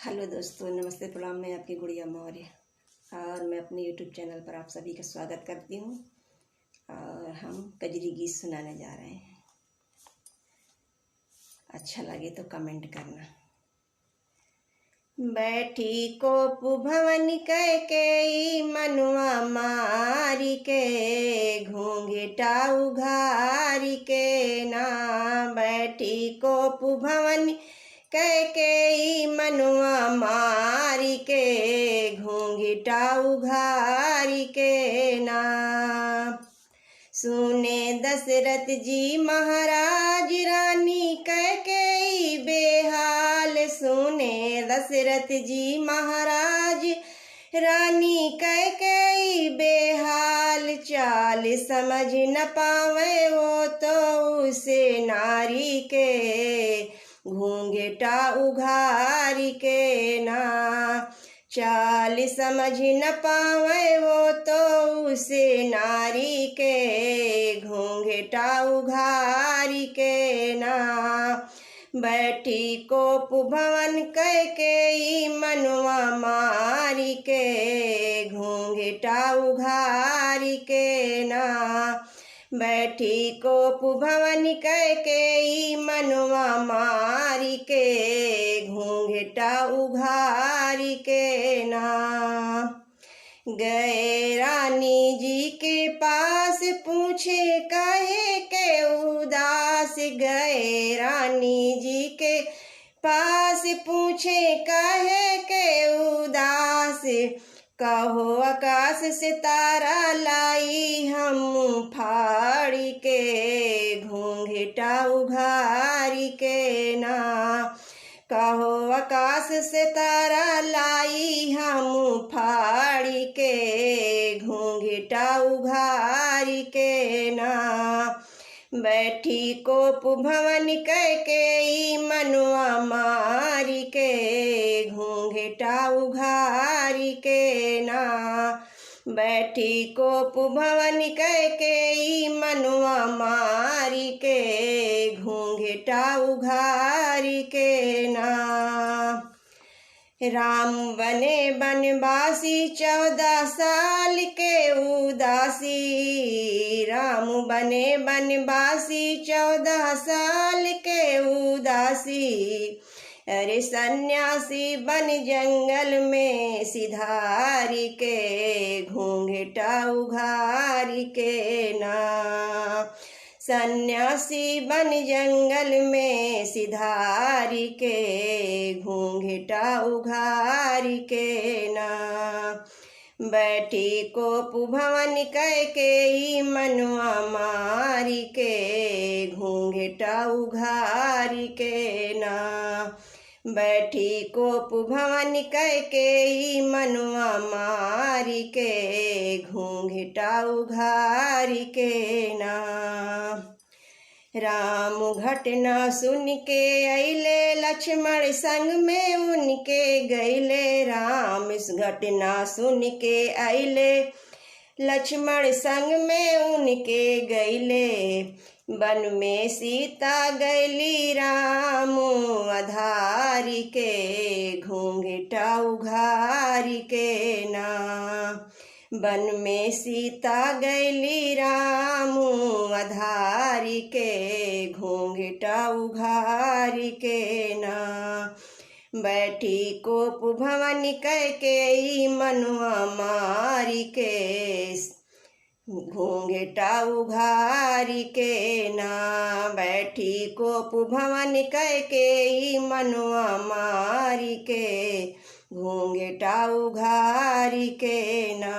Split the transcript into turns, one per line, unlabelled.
Hello दोस्तों, नमस्ते, प्रणाम। मैं आपकी गुड़िया मौर्य और मैं अपने यूट्यूब चैनल पर आप सभी का स्वागत करती हूँ। और हम कजरी गीत सुनाने जा रहे हैं। अच्छा लगे तो कमेंट करना। बैठी कोप भवन कह के मनुआ मारी के, घूंघटा उघारी के ना। बैठी कोप भवन कह के मनुआ मारी के, घूंघटा उघारी के ना। सुने दशरथ जी महाराज रानी कह के बेहाल। सुने दशरथ जी महाराज रानी कह के बेहाल। चाल समझ न पावे वो तो उसे नारी के, घूंघटा उघारी के ना। चाल समझ न पावे वो तो उसे नारी के, घूंघटा उघारी के ना। बैठी कोप भवन कह के मनुआ मारी के, घूंघटा उघारी के ना। बैठी कोप भवन कह के मनुआ मारी के, घूंघटा उघारी के ना। गए रानी जी के पास पूछे कहे के उदास। गए रानी जी के पास पूछे कहे के उदास। कहो आकाश से तारा लाई हम फाड़ी के, घूंघटा उघारी के ना। कहो आकाश से तारा लाई हम फाड़ी के, घूंघटा उघारी के ना। बैठी कोप भवन कह के मनुआ मारी के, घूंघटा उघारी के ना। बैठी कोप भवन कह के मनुआ मारी के, घूंघटा उघारी के ना। राम बने बनवासी 14 साल के उदासी। राम बने बनवासी 14 साल के उदासी। अरे सन्यासी बन जंगल में सिधारी के, घूंघटा उघारी के ना। सन्यासी बन जंगल में सिधारी के, घूंघटा उघारी के ना। बैठी कोप भवन कह के मनुआ मारी के, घूंघटा उघारी के ना। बैठी कोप भवन कह के मनुआ मारी के, घूंघटा उघारी के ना। राम घटना सुन के अइले लक्ष्मण संग में उनके गइले। राम इस घटना सुन के अइले लक्ष्मण संग में उनके गइले। वन में सीता गैली राम आधारी के, घूंघटा उघारी के ना। वन में सीता गैली राम आधारी के, घूंघटा उघारी के ना। बैठी कोप भवन कह के मनुआ मारी के, घूंघटा उघारी के ना। बैठी कोप भवन कह के मनुआ मारी के, घूंघटा उघारी के ना।